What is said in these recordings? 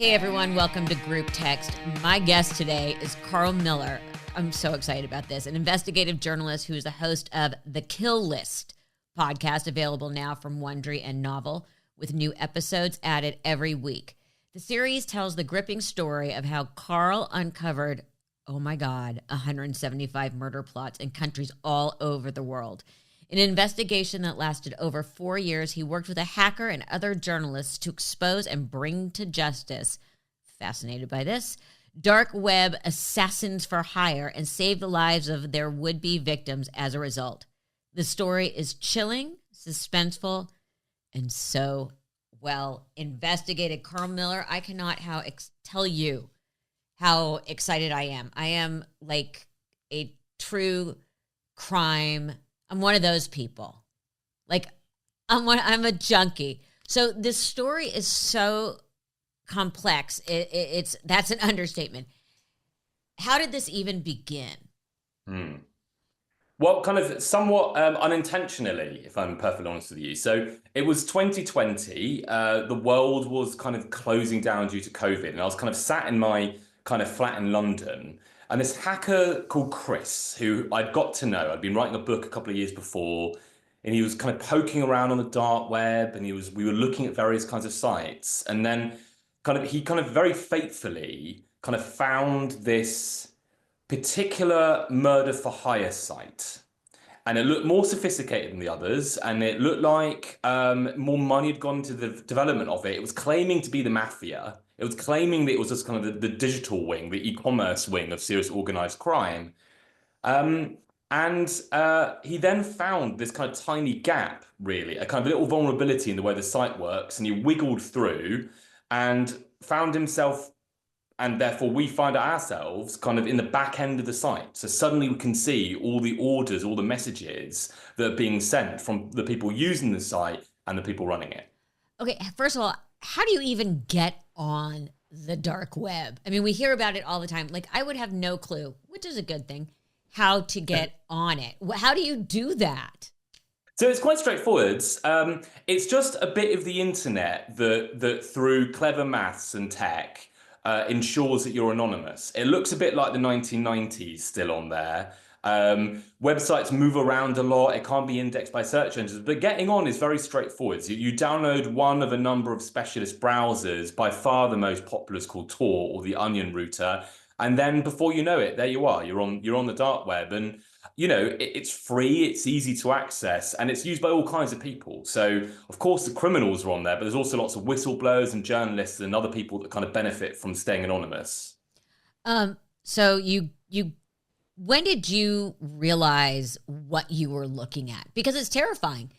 Hey everyone, welcome to Group Text. My guest today is Carl Miller. I'm so excited about this. An investigative journalist who is the host of The Kill List podcast, available now from Wondery and Novel, with new episodes added every week. The series tells the gripping story of how Carl uncovered, 175 murder plots in countries all over the world. In an investigation that lasted over 4 years, he worked with a hacker and other journalists to expose and bring to justice, fascinated by this, dark web assassins for hire and save the lives of their would-be victims as a result. The story is chilling, suspenseful, and so well investigated. Carl Miller, I cannot tell you how excited I am. I am like a true crime. I'm one of those people. Like, I'm a junkie. So this story is so complex. That's an understatement. How did this even begin? Well, kind of somewhat unintentionally, if I'm perfectly honest with you. So it was 2020. The world was kind of closing down due to COVID, and I was kind of sat in my kind of flat in London. And this hacker called Chris, who I'd got to know, I'd been writing a book a couple of years before, and he was kind of poking around on the dark web, and we were looking at various kinds of sites. And then he very faithfully kind of found this particular murder for hire site. And it looked more sophisticated than the others, and it looked like more money had gone into the development of it. It was claiming to be the mafia. It was claiming that it was just kind of the digital wing, the e-commerce wing of serious organized crime. And he then found this kind of tiny gap, really, a kind of little vulnerability in the way the site works, and he wiggled through and found himself, and therefore we find ourselves kind of in the back end of the site. So suddenly we can see all the orders, all the messages that are being sent from the people using the site and the people running it. Okay, first of all, how do you even get on the dark web? I mean, we hear about it all the time. Like, I would have no clue, which is a good thing, how to get on it. How do you do that? So it's quite straightforward. It's just a bit of the internet that through clever maths and tech ensures that you're anonymous. It looks a bit like the 1990s still on there. Websites move around a lot. It can't be indexed by search engines, but getting on is very straightforward. You download one of a number of specialist browsers. By far the most popular is called Tor, or the Onion router. And then before you know it, there you are. You're on the dark web, and it's free, it's easy to access, and it's used by all kinds of people. So of course the criminals are on there, but there's also lots of whistleblowers and journalists and other people that kind of benefit from staying anonymous. So when did you realize what you were looking at? Because it's terrifying.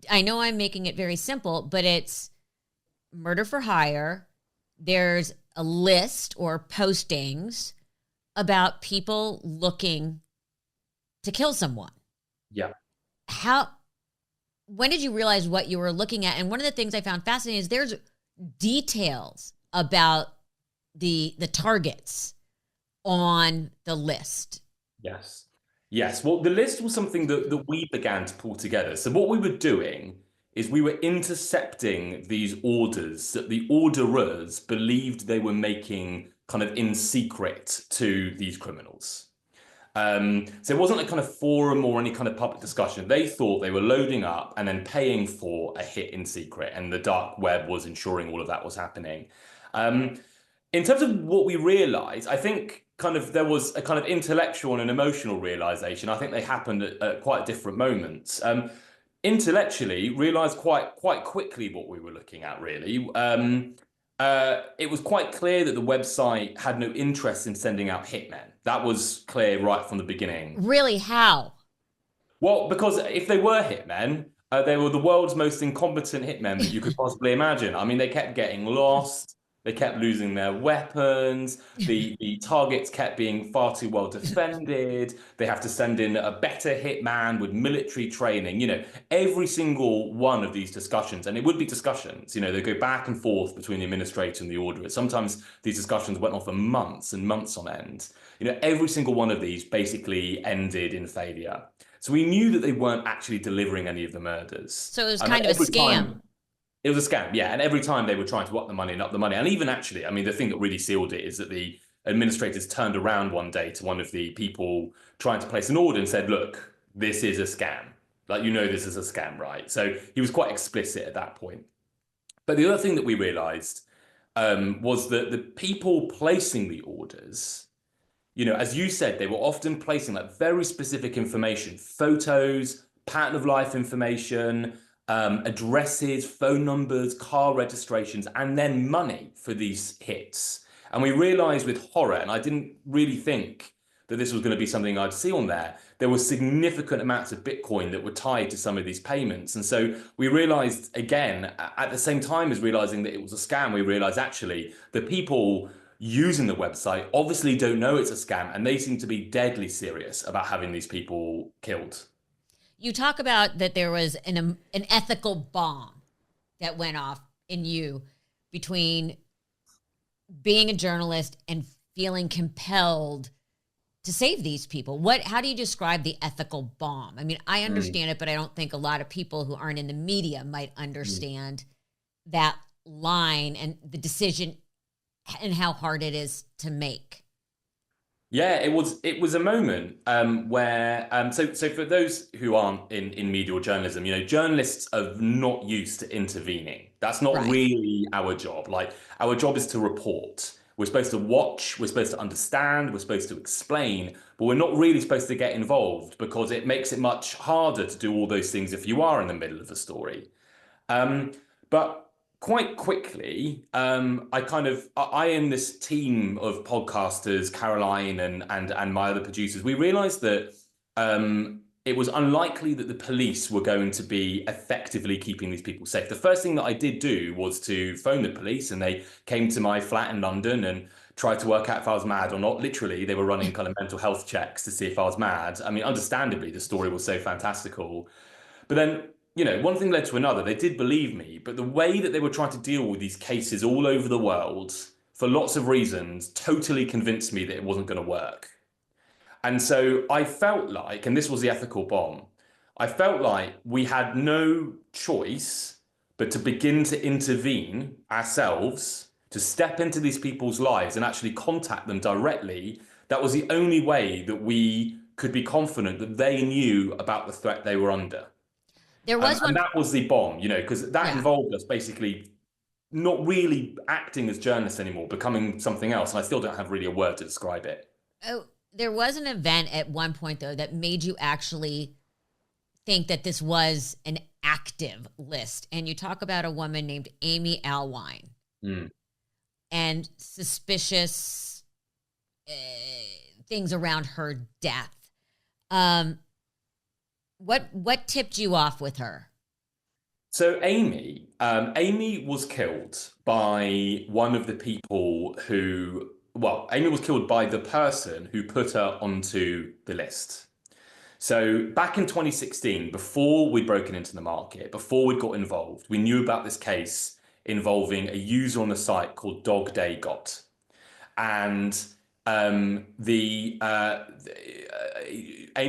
I know I'm making it very simple, but it's murder for hire. There's a list or postings about people looking to kill someone. Yeah. When did you realize what you were looking at? And one of the things I found fascinating is there's details about the targets on the list. Yes. Well, the list was something that we began to pull together. So what we were doing is we were intercepting these orders that the orderers believed they were making kind of in secret to these criminals. So it wasn't a kind of forum or any kind of public discussion. They thought they were loading up and then paying for a hit in secret, and the dark web was ensuring all of that was happening. In terms of what we realized, I think there was a kind of intellectual and an emotional realization. I think they happened at quite different moments. Intellectually, realized quite quickly what we were looking at, really. It was quite clear that the website had no interest in sending out hitmen. That was clear right from the beginning. Really? How? Well, because if they were hitmen, they were the world's most incompetent hitmen that you could possibly imagine. I mean, they kept getting lost. They kept losing their weapons. The targets kept being far too well defended. They have to send in a better hitman with military training. Every single one of these discussions, and it would be discussions, they go back and forth between the administrator and the orderer. Sometimes these discussions went on for months and months on end. Every single one of these basically ended in failure. So we knew that they weren't actually delivering any of the murders. So it was kind of a scam. It was a scam, yeah. And every time they were trying to up the money and up the money. And even actually, I mean, the thing that really sealed it is that the administrators turned around one day to one of the people trying to place an order and said, look, this is a scam. Like, this is a scam, right? So he was quite explicit at that point. But the other thing that we realized was that the people placing the orders, as you said, they were often placing like very specific information, photos, pattern of life information, addresses, phone numbers, car registrations, and then money for these hits. And we realized with horror, and I didn't really think that this was going to be something I'd see on there were significant amounts of Bitcoin that were tied to some of these payments. And so we realized, again, at the same time as realizing that it was a scam, we realized actually the people using the website obviously don't know it's a scam, and they seem to be deadly serious about having these people killed. You talk about that there was an ethical bomb that went off in you between being a journalist and feeling compelled to save these people. How do you describe the ethical bomb? I mean, I understand it, but I don't think a lot of people who aren't in the media might understand that line and the decision and how hard it is to make. Yeah, it was a moment where so for those who aren't in media or journalism, journalists are not used to intervening. That's not really our job. Like, our job is to report. We're supposed to watch, we're supposed to understand, we're supposed to explain, but we're not really supposed to get involved because it makes it much harder to do all those things if you are in the middle of a story. But quite quickly, I and this team of podcasters, Caroline and my other producers, we realized that it was unlikely that the police were going to be effectively keeping these people safe. The first thing that I did do was to phone the police, and they came to my flat in London and tried to work out if I was mad or not. Literally, they were running kind of mental health checks to see if I was mad. I mean, understandably, the story was so fantastical. But then, one thing led to another. They did believe me, but the way that they were trying to deal with these cases all over the world, for lots of reasons, totally convinced me that it wasn't going to work. And so I felt like, and this was the ethical bomb, I felt like we had no choice but to begin to intervene ourselves, to step into these people's lives and actually contact them directly. That was the only way that we could be confident that they knew about the threat they were under. There was one, and that was the bomb, because that involved us basically not really acting as journalists anymore, becoming something else. And I still don't have really a word to describe it. Oh, there was an event at one point, though, that made you actually think that this was an active list. And you talk about a woman named Amy Allwine and suspicious things around her death. What tipped you off with her? So Amy was killed by one of the people Amy was killed by the person who put her onto the list. So back in 2016, before we'd broken into the market, before we'd got involved, we knew about this case involving a user on the site called Dog Day Got. And Amy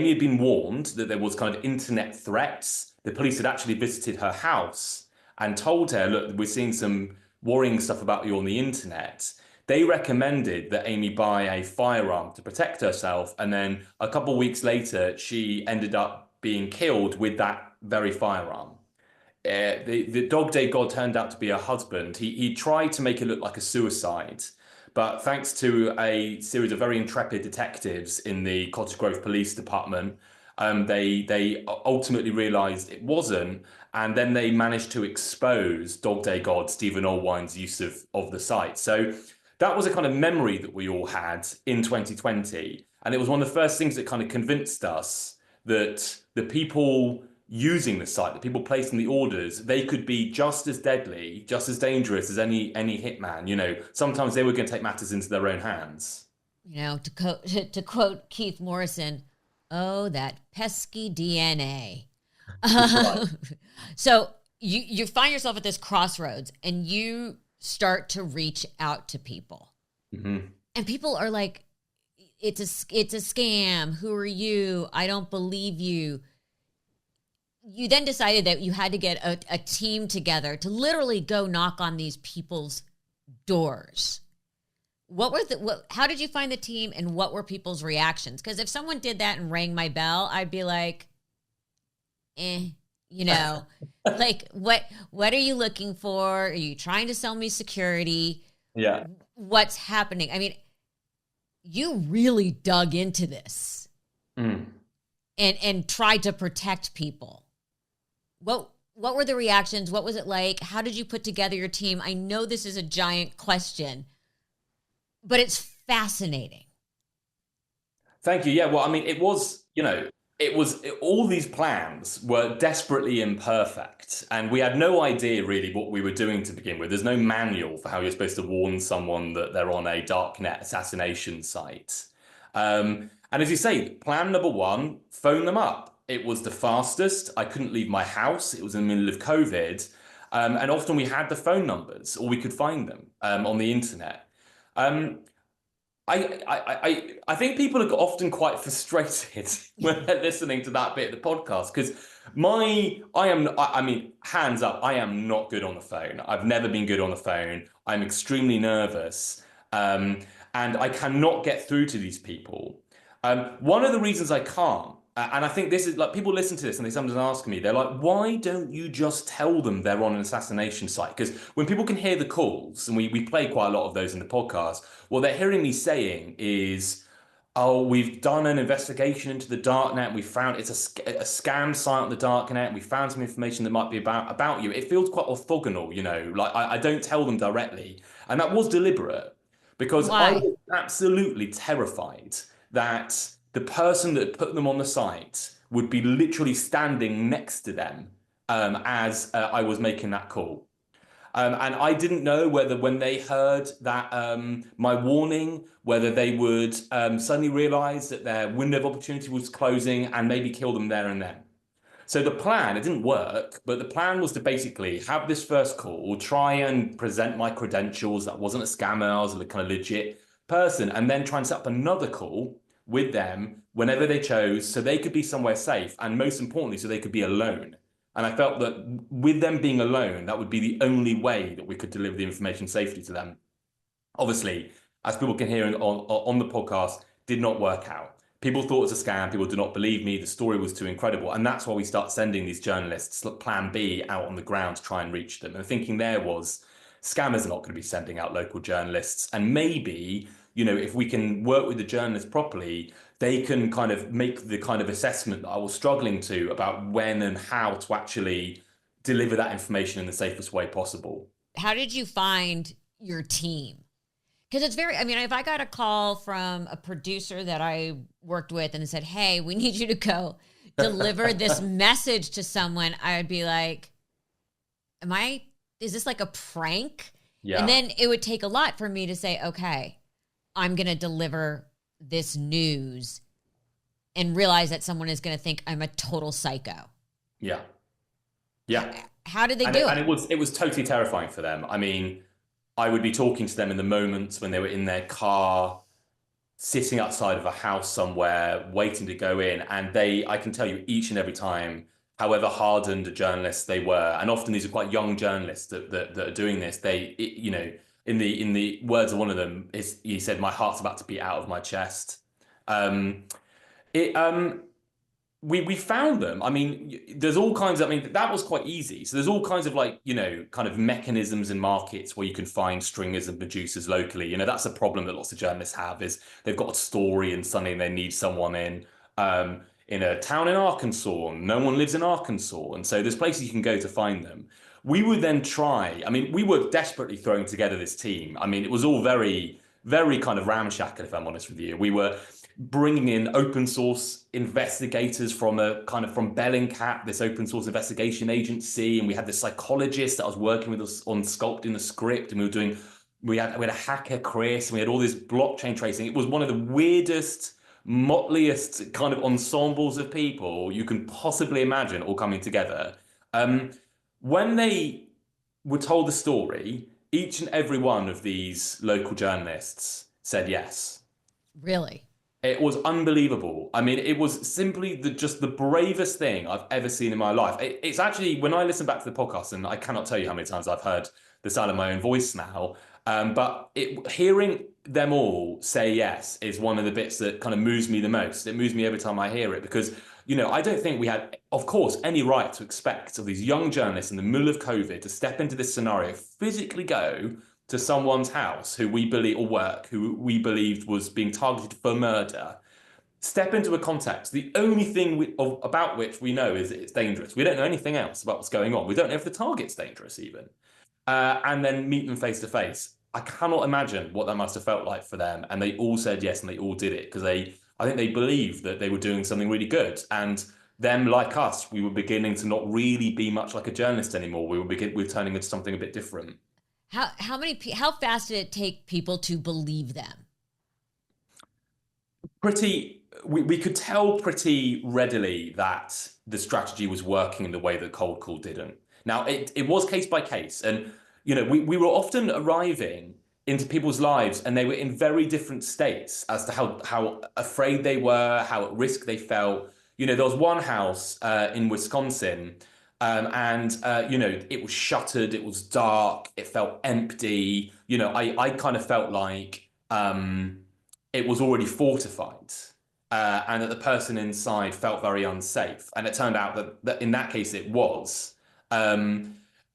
had been warned that there was kind of internet threats. The police had actually visited her house and told her, look, we're seeing some worrying stuff about you on the internet. They recommended that Amy buy a firearm to protect herself. And then a couple of weeks later, she ended up being killed with that very firearm. The Dog Day God turned out to be her husband. He tried to make it look like a suicide. But thanks to a series of very intrepid detectives in the Cottage Grove Police Department, they ultimately realized it wasn't. And then they managed to expose Dog Day God, Stephen Allwine's use of the site. So that was a kind of memory that we all had in 2020. And it was one of the first things that kind of convinced us that the people using the site, the people placing the orders, they could be just as deadly, just as dangerous as any hitman. Sometimes they were going to take matters into their own hands. To quote Keith Morrison, oh, that pesky DNA. So you find yourself at this crossroads and you start to reach out to people. Mm-hmm. And people are like, it's a scam. Who are you? I don't believe you. you then decided that you had to get a team together to literally go knock on these people's doors. How did you find the team, and what were people's reactions? Because if someone did that and rang my bell, I'd be like, like, what are you looking for? Are you trying to sell me security? Yeah. What's happening? I mean, you really dug into this and tried to protect people. What were the reactions? What was it like? How did you put together your team? I know this is a giant question, but it's fascinating. Thank you. Yeah, well, I mean, all these plans were desperately imperfect, and we had no idea really what we were doing to begin with. There's no manual for how you're supposed to warn someone that they're on a darknet assassination site. And as you say, plan number one, phone them up. It was the fastest. I couldn't leave my house. It was in the middle of COVID. And often we had the phone numbers, or we could find them on the internet. I think people are often quite frustrated when they're listening to that bit of the podcast, because I mean, hands up, I am not good on the phone. I've never been good on the phone. I'm extremely nervous, and I cannot get through to these people. One of the reasons I can't, and I think this is like, people listen to this and they sometimes ask me, they're like, why don't you just tell them they're on an assassination site? Because when people can hear the calls, and we play quite a lot of those in the podcast, what they're hearing me saying is, oh, we've done an investigation into the darknet. We found it's a scam site on the darknet. We found some information that might be about you. It feels quite orthogonal, like I don't tell them directly. And that was deliberate, because Why? I was absolutely terrified that the person that put them on the site would be literally standing next to them as I was making that call. And I didn't know whether, when they heard that my warning, whether they would suddenly realize that their window of opportunity was closing and maybe kill them there and then. So the plan, it didn't work, but the plan was to basically have this first call, try and present my credentials, that wasn't a scammer, I was a kind of legit person, and then try and set up another call with them whenever they chose, so they could be somewhere safe, and most importantly, so they could be alone. And I felt that with them being alone, that would be the only way that we could deliver the information safely to them. Obviously, as people can hear on the podcast, did not work out. People thought it was a scam. People did not believe me. The story was too incredible. And that's why we start sending these journalists plan B out on the ground to try and reach them. And the thinking there was, scammers are not going to be sending out local journalists. And maybe, if we can work with the journalists properly, they can kind of make the kind of assessment that I was struggling to about when and how to actually deliver that information in the safest way possible. How did you find your team? Because it's if I got a call from a producer that I worked with and said, hey, we need you to go deliver this message to someone, I would be like, is this like a prank? Yeah. And then it would take a lot for me to say, okay, I'm going to deliver this news, and realize that someone is going to think I'm a total psycho. Yeah. Yeah. How did they do it? And it was totally terrifying for them. I mean, I would be talking to them in the moments when they were in their car, sitting outside of a house somewhere, waiting to go in. And I can tell you each and every time, however hardened a journalist they were, and often these are quite young journalists that are doing this, in the words of one of them, he said, my heart's about to be out of my chest. We found them. I mean, there's all kinds of, that was quite easy. So there's all kinds of kind of mechanisms in markets where you can find stringers and producers locally. That's a problem that lots of journalists have, is they've got a story and suddenly they need someone in a town in Arkansas, and no one lives in Arkansas. And so there's places you can go to find them. We would then we were desperately throwing together this team. It was all very, very kind of ramshackle, if I'm honest with you. We were bringing in open source investigators from Bellingcat, this open source investigation agency, and we had this psychologist that was working with us on sculpting the script, and we had a hacker, Chris, and we had all this blockchain tracing. It was one of the weirdest, motliest kind of ensembles of people you can possibly imagine all coming together. When they were told the story, each and every one of these local journalists said yes. Really? It was unbelievable. I mean, it was simply just the bravest thing I've ever seen in my life. It's actually, when I listen back to the podcast, and I cannot tell you how many times I've heard the sound of my own voice now, but hearing them all say yes is one of the bits that kind of moves me the most. It moves me every time I hear it because, I don't think we had, of course, any right to expect of these young journalists in the middle of COVID to step into this scenario, physically go to someone's house who we believe, or work, who we believed was being targeted for murder, step into a context. The only thing about which we know is it's dangerous. We don't know anything else about what's going on. We don't know if the target's dangerous even. And then meet them face to face. I cannot imagine what that must have felt like for them. And they all said yes, and they all did it because I think they believed that they were doing something really good. And them, like us, we were beginning to not really be much like a journalist anymore. We were turning into something a bit different. How fast did it take people to believe them? We could tell pretty readily that the strategy was working in the way that cold call didn't. Now, it was case by case. And, we were often arriving into people's lives and they were in very different states as to how afraid they were, how at risk they felt. There was one house in Wisconsin and it was shuttered, it was dark, it felt empty. I kind of felt like it was already fortified. And that the person inside felt very unsafe. And it turned out that in that case it was.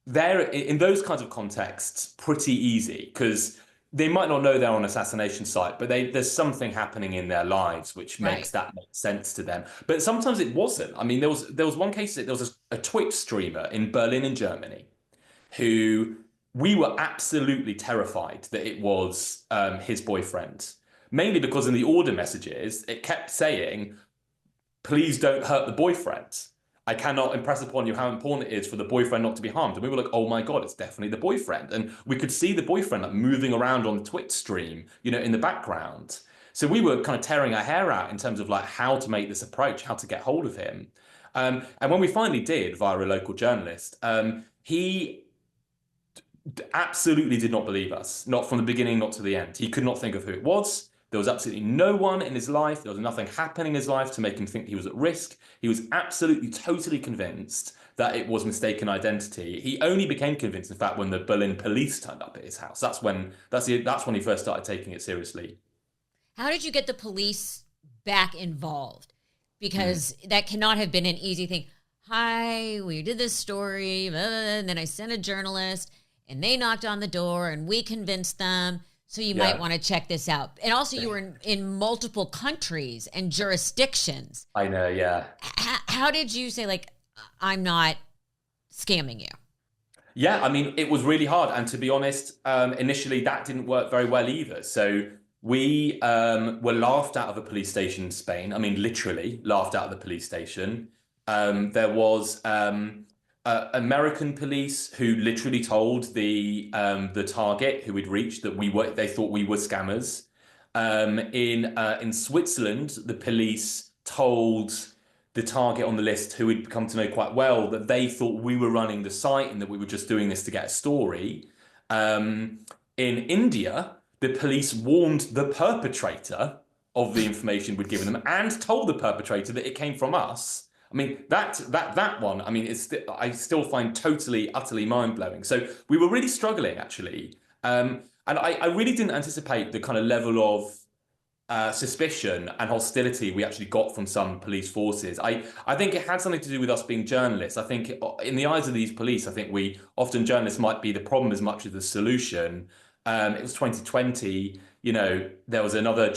There, in those kinds of contexts, pretty easy because they might not know they're on an assassination site, but there's something happening in their lives which makes that make sense to them. But sometimes it wasn't. I mean, there was one case that there was a Twitch streamer in Berlin in Germany who we were absolutely terrified that it was his boyfriend. Mainly because in the order messages, it kept saying, please don't hurt the boyfriend. I cannot impress upon you how important it is for the boyfriend not to be harmed. And we were like, oh my God, it's definitely the boyfriend. And we could see the boyfriend like moving around on the Twitch stream, in the background. So we were kind of tearing our hair out in terms of like how to make this approach, how to get hold of him. And when we finally did via a local journalist, he absolutely did not believe us. Not from the beginning, not to the end. He could not think of who it was. There was absolutely no one in his life. There was nothing happening in his life to make him think he was at risk. He was absolutely, totally convinced that it was mistaken identity. He only became convinced, in fact, when the Berlin police turned up at his house. That's when he first started taking it seriously. How did you get the police back involved? Because that cannot have been an easy thing. Hi, we did this story, and then I sent a journalist, and they knocked on the door, and we convinced them. So you might want to check this out. And also you were in multiple countries and jurisdictions. I know, yeah. How did you say, like, I'm not scamming you? Yeah, I mean, it was really hard. And to be honest, initially that didn't work very well either. So we were laughed out of a police station in Spain. I mean, literally laughed out of the police station. There was American police who literally told the target who we'd reached that they thought we were scammers. In Switzerland, the police told the target on the list, who we'd come to know quite well, that they thought we were running the site and that we were just doing this to get a story. In India, the police warned the perpetrator of the information we'd given them and told the perpetrator that it came from us. I mean, that one, I mean, I still find totally, utterly mind-blowing. So we were really struggling, actually. And I really didn't anticipate the kind of level of suspicion and hostility we actually got from some police forces. I think it had something to do with us being journalists. I think in the eyes of these police, I think journalists might be the problem as much as the solution. It was 2020. There was another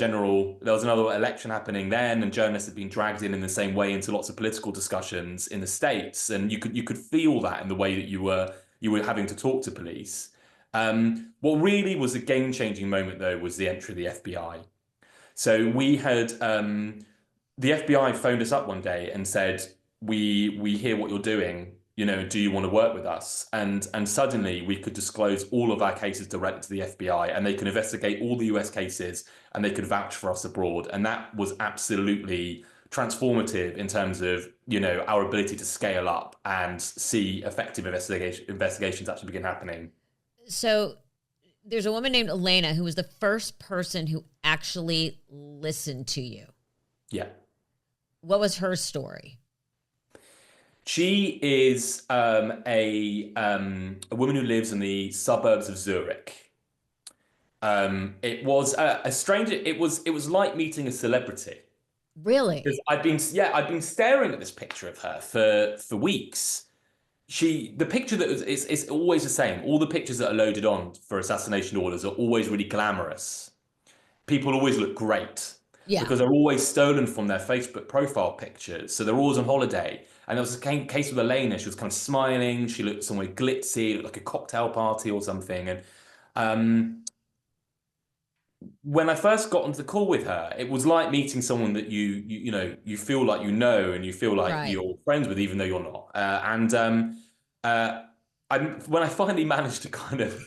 election happening then, and journalists had been dragged in the same way into lots of political discussions in the States, and you could feel that in the way that you were having to talk to police. What really was a game-changing moment, though, was the entry of the FBI. So we had the FBI phoned us up one day and said, "We hear what you're doing. Do you want to work with us?" And suddenly we could disclose all of our cases directly to the FBI, and they could investigate all the US cases, and they could vouch for us abroad. And that was absolutely transformative in terms of, our ability to scale up and see effective investigations actually begin happening. So There's a woman named Elena who was the first person who actually listened to you. Yeah. What was her story? She is a woman who lives in the suburbs of Zurich. It was a stranger. It was like meeting a celebrity. Because Really? I'd been staring at this picture of her for weeks. The picture that was, it's always the same. All the pictures that are loaded on for assassination orders are always really glamorous. People always look great Yeah. because they're always stolen from their Facebook profile pictures. So they're always on holiday. And there was a case with Elena. She was kind of smiling. She looked somewhere glitzy, like a cocktail party or something. And um, when I first got onto the call with her, it was like meeting someone that you feel like you know and you feel like Right. you're friends with, even though you're not. Uh, when I finally managed to kind of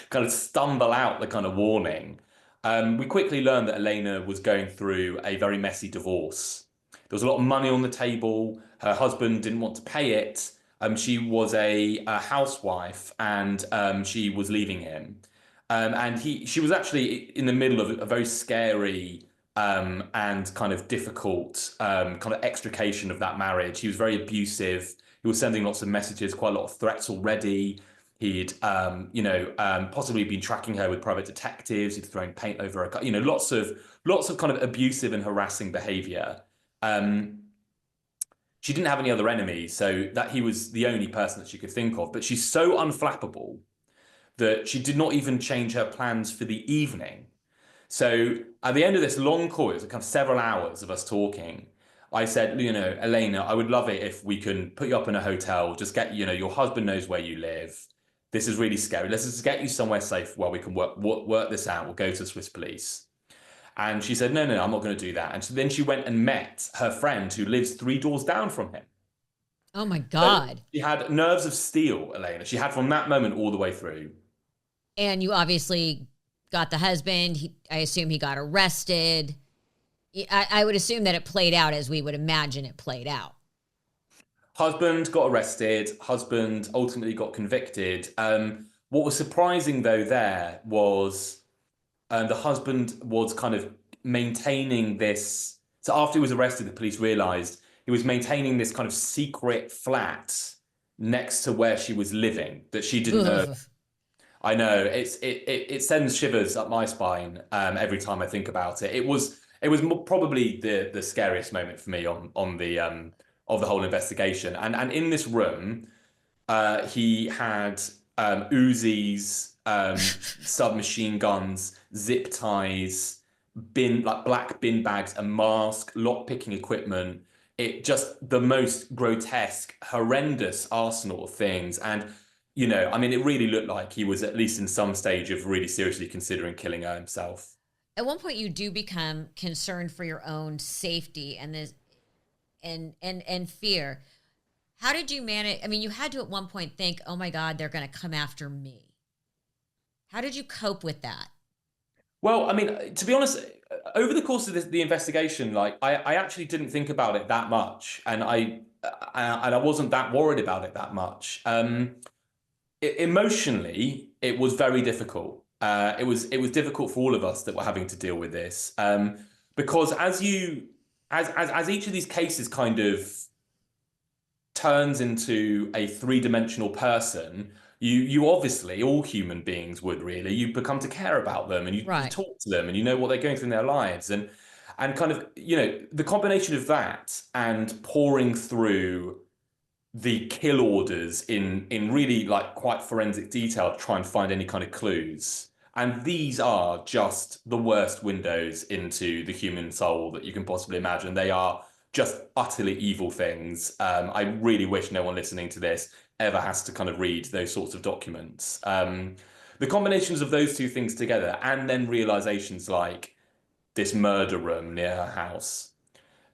kind of stumble out the kind of warning, we quickly learned that Elena was going through a very messy divorce. There was a lot of money on the table. Her husband didn't want to pay it. She was a housewife, and she was leaving him. And she was actually in the middle of a very scary and kind of difficult kind of extrication of that marriage. He was very abusive. He was sending lots of messages, quite a lot of threats already. He'd, possibly been tracking her with private detectives. He'd thrown paint over her, lots of kind of abusive and harassing behavior. She didn't have any other enemies, so that he was the only person that she could think of. But she's so unflappable that she did not even change her plans for the evening. So at the end of this long call, it was kind of several hours of us talking. I said, Elena, I would love it if we can put you up in a hotel, just get, your husband knows where you live. This is really scary. Let's just get you somewhere safe where we can work this out. We'll go to the Swiss police. And she said, no, I'm not going to do that. And then she went and met her friend who lives 3 doors down from him. Oh my So God. she had nerves of steel, Elena. She had from that moment all the way through. And you obviously got the husband. I assume he got arrested. I would assume that it played out as we would imagine it played out. Husband got arrested. Husband ultimately got convicted. What was surprising, though, there was the husband was kind of maintaining this. So after he was arrested, the police realized he was maintaining this kind of secret flat next to where she was living that she didn't know. I know it sends shivers up my spine every time I think about it. It was probably the scariest moment for me on the of the whole investigation. And in this room, he had Uzis, submachine guns, zip ties, black bin bags, a mask, lock-picking equipment. It just the most grotesque, horrendous arsenal of things. And I mean, it really looked like he was at least in some stage of really seriously considering killing her himself. At one point, you do become concerned for your own safety and this and fear. How did you manage? I mean, you had to at one point think, "Oh my God, they're going to come after me." How did you cope with that? Well, I mean, to be honest, over the course of the investigation, like I actually didn't think about it that much, and I wasn't that worried about it that much. Emotionally, it was very difficult. It was difficult for all of us that were having to deal with this, because as each of these cases kind of turns into a 3-dimensional person, you obviously, all human beings would really, you become to care about them, and you Right. talk to them, and you know what they're going through in their lives, and kind of the combination of that and pouring through the kill orders in really like quite forensic detail to try and find any kind of clues. And these are just the worst windows into the human soul that you can possibly imagine. They are just utterly evil things. I really wish no one listening to this ever has to kind of read those sorts of documents. The combinations of those two things together, and then realizations like this murder room near her house,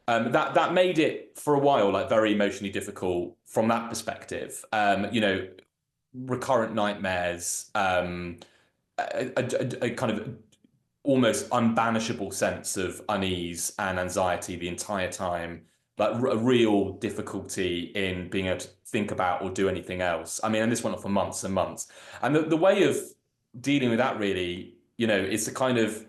that made it for a while like very emotionally difficult from that perspective. Recurrent nightmares, a kind of almost unbanishable sense of unease and anxiety the entire time, like a real difficulty in being able to think about or do anything else. I mean, and this went on for months and months. And the way of dealing with that really, it's a kind of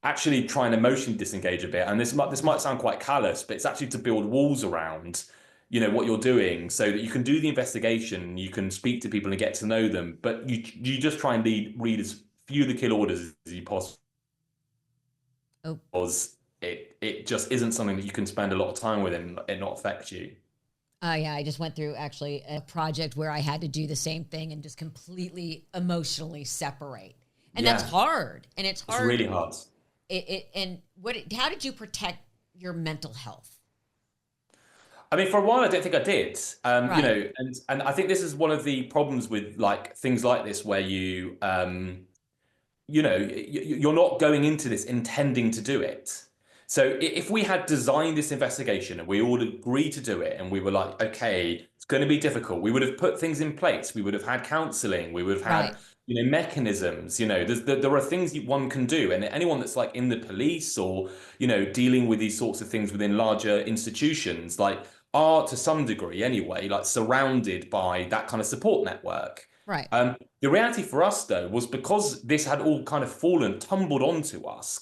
actually trying to emotionally disengage a bit. And this might sound quite callous, but it's actually to build walls around, what you're doing so that you can do the investigation, you can speak to people and get to know them, but you just try and read as few of the kill orders as you possibly, Oh, because it just isn't something that you can spend a lot of time with and it not affect you. yeah, I just went through actually a project where I had to do the same thing and just completely emotionally separate. And that's hard. And it's hard. It's really hard. How did you protect your mental health? I mean, for a while, I don't think I did. Right. And I think this is one of the problems with like things like this, where you're not going into this intending to do it. So if we had designed this investigation and we all agreed to do it and we were like, okay, it's going to be difficult, we would have put things in place. We would have had counseling. We would have had, Right. mechanisms. There are things one can do. And anyone that's like in the police or, dealing with these sorts of things within larger institutions, like are to some degree anyway, like surrounded by that kind of support network. Right. The reality for us, though, was because this had all kind of tumbled onto us,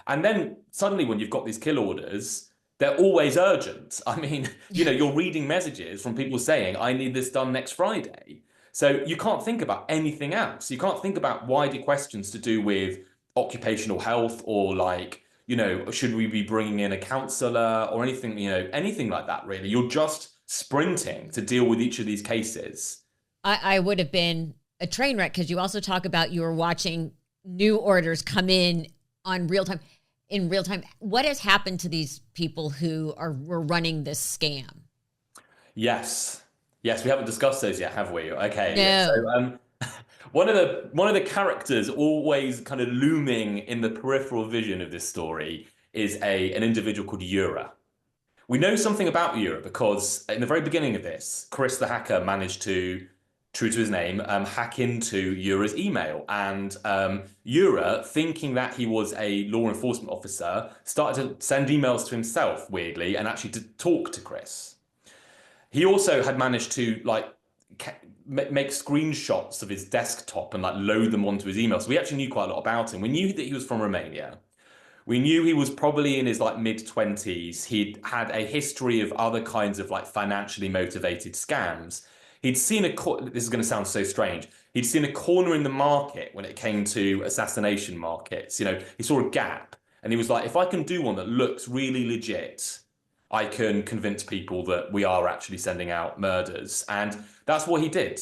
and then suddenly when you've got these kill orders, they're always urgent. I mean, you're reading messages from people saying, I need this done next Friday. So you can't think about anything else. You can't think about wider questions to do with occupational health or like, should we be bringing in a counselor or anything, anything like that, really. You're just sprinting to deal with each of these cases. I would have been a train wreck because you also talk about you were watching new orders come in in real time. What has happened to these people who were running this scam? Yes. Yes, we haven't discussed those yet, have we? Okay. No. So one of the characters always kind of looming in the peripheral vision of this story is an individual called Ura. We know something about Ura because in the very beginning of this, Chris the hacker managed to, true to his name, hack into Ura's email. And Ura, thinking that he was a law enforcement officer, started to send emails to himself, weirdly, and actually to talk to Chris. He also had managed to make screenshots of his desktop and like load them onto his email. So we actually knew quite a lot about him. We knew that he was from Romania. We knew he was probably in his like mid-20s. He'd had a history of other kinds of like financially motivated scams. He'd seen this is going to sound so strange. He'd seen a corner in the market when it came to assassination markets. He saw a gap and he was like, if I can do one that looks really legit, I can convince people that we are actually sending out murders. And that's what he did.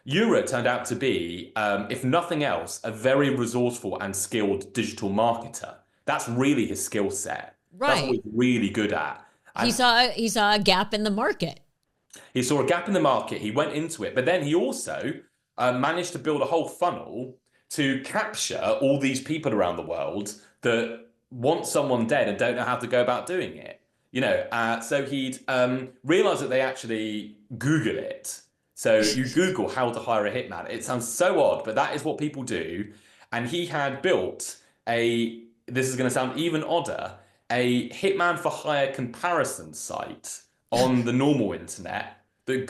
Ura turned out to be, if nothing else, a very resourceful and skilled digital marketer. That's really his skill set. That's what Right. he's really good at. And He saw a gap in the market. he saw a gap in the market. He went into it, but then he also managed to build a whole funnel to capture all these people around the world that want someone dead and don't know how to go about doing it. So he'd realized that they actually Google it. So you Google how to hire a hitman. It sounds so odd, but that is what people do. And he had built this is going to sound even odder, a hitman for hire comparison site on the normal internet that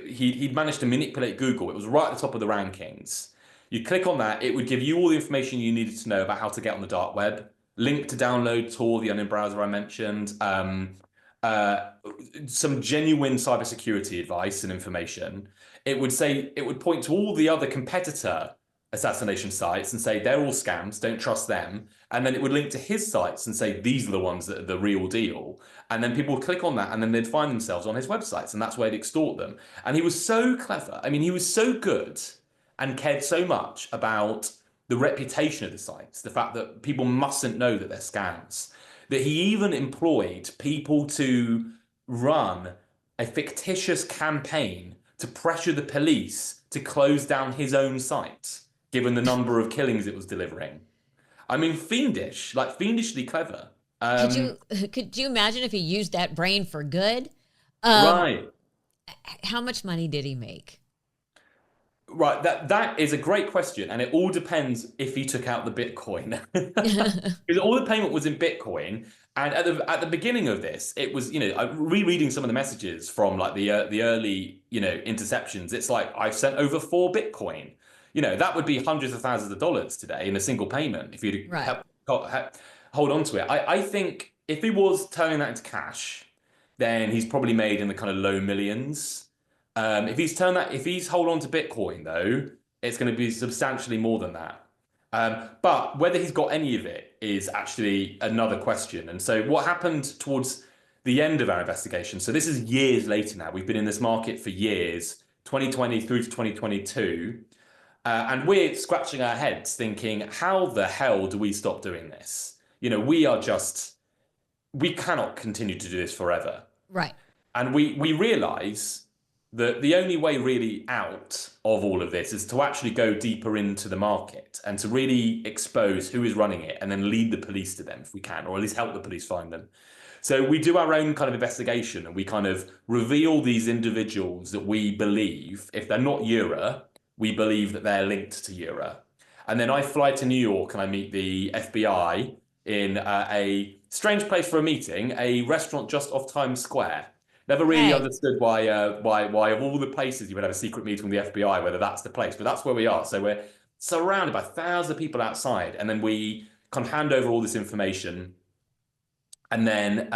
he'd managed to manipulate Google. It was right at the top of the rankings. You click on that, it would give you all the information you needed to know about how to get on the dark web, link to download Tor, the onion browser I mentioned, some genuine cybersecurity advice and information. It would point to all the other competitor assassination sites and say they're all scams, don't trust them. And then it would link to his sites and say these are the ones that are the real deal. And then people would click on that and then they'd find themselves on his websites, and that's where he'd extort them. And he was so clever. I mean, he was so good and cared so much about the reputation of the sites, the fact that people mustn't know that they're scams, that he even employed people to run a fictitious campaign to pressure the police to close down his own site, given the number of killings it was delivering. I mean, fiendishly clever. Could you imagine if he used that brain for good? Right. How much money did he make? Right, that is a great question, and it all depends if he took out the Bitcoin, because all the payment was in Bitcoin. And at the beginning of this, it was rereading some of the messages from like the early interceptions. It's like I've sent over 4 Bitcoin, that would be hundreds of thousands of dollars today in a single payment if you'd Right. hold on to it. I think if he was turning that into cash, then he's probably made in the kind of low millions. If he's hold on to Bitcoin though, it's going to be substantially more than that. But whether he's got any of it is actually another question. And so what happened towards the end of our investigation? So this is years later now. We've been in this market for years, 2020 through to 2022. And we're scratching our heads thinking, how the hell do we stop doing this? We cannot continue to do this forever. Right. And we realize that the only way really out of all of this is to actually go deeper into the market and to really expose who is running it and then lead the police to them if we can, or at least help the police find them. So we do our own kind of investigation and we kind of reveal these individuals that we believe, if they're not Eura, we believe that they're linked to Eura. And then I fly to New York and I meet the FBI in a strange place for a meeting, a restaurant just off Times Square. Never really understood why of all the places you would have a secret meeting with the FBI, whether that's the place, but that's where we are. So we're surrounded by thousands of people outside, and then we can hand over all this information. And then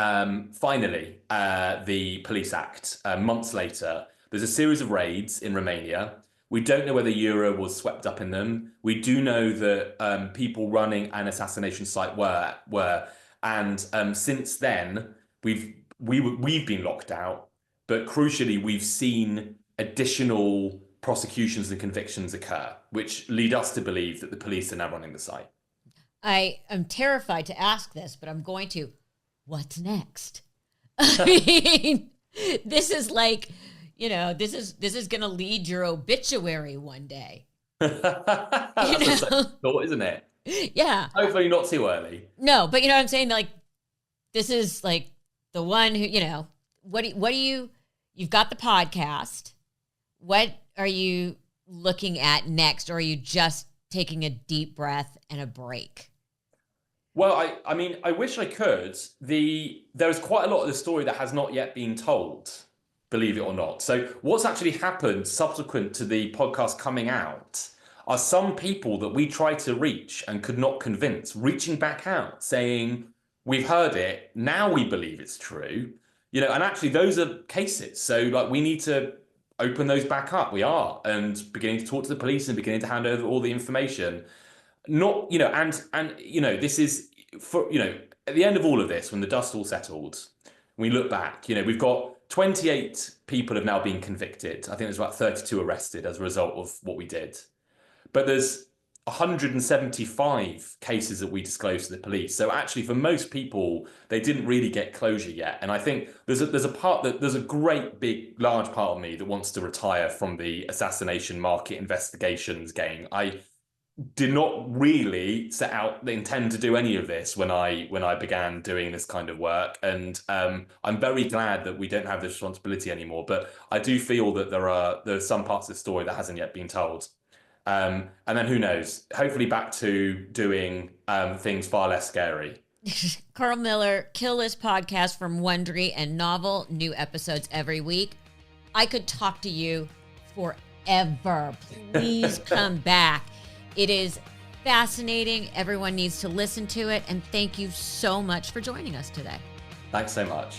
finally, the police act. Months later, there's a series of raids in Romania. We don't know whether Eura was swept up in them. We do know that people running an assassination site were, and since then we've been locked out. But crucially, we've seen additional prosecutions and convictions occur, which lead us to believe that the police are now running the site. I am terrified to ask this, but I'm going to. What's next? I mean, this is like, this is going to lead your obituary one day. That's a thought, isn't it? Yeah. Hopefully not too early. No, but you know what I'm saying? Like, this is like the one who, you've got the podcast. What are you looking at next? Or are you just taking a deep breath and a break? Well, I mean, I wish I could. There's quite a lot of the story that has not yet been told, believe it or not. So what's actually happened subsequent to the podcast coming out are some people that we tried to reach and could not convince, reaching back out, saying, we've heard it, now we believe it's true. And actually those are cases. So like we need to open those back up. We are, and beginning to talk to the police and beginning to hand over all the information. Not, this is for, at the end of all of this, when the dust all settled, we look back, we've got 28 people have now been convicted. I think there's about 32 arrested as a result of what we did. But there's 175 cases that we disclosed to the police. So actually, for most people, they didn't really get closure yet. And I think there's a great big large part of me that wants to retire from the assassination market investigations game. I did not really set out the intent to do any of this when I began doing this kind of work, and I'm very glad that we don't have this responsibility anymore. But I do feel that there are some parts of the story that hasn't yet been told, and then who knows? Hopefully, back to doing things far less scary. Carl Miller, Kill List podcast from Wondery and Novel, new episodes every week. I could talk to you forever. Please come back. It is fascinating. Everyone needs to listen to it. And thank you so much for joining us today. Thanks so much.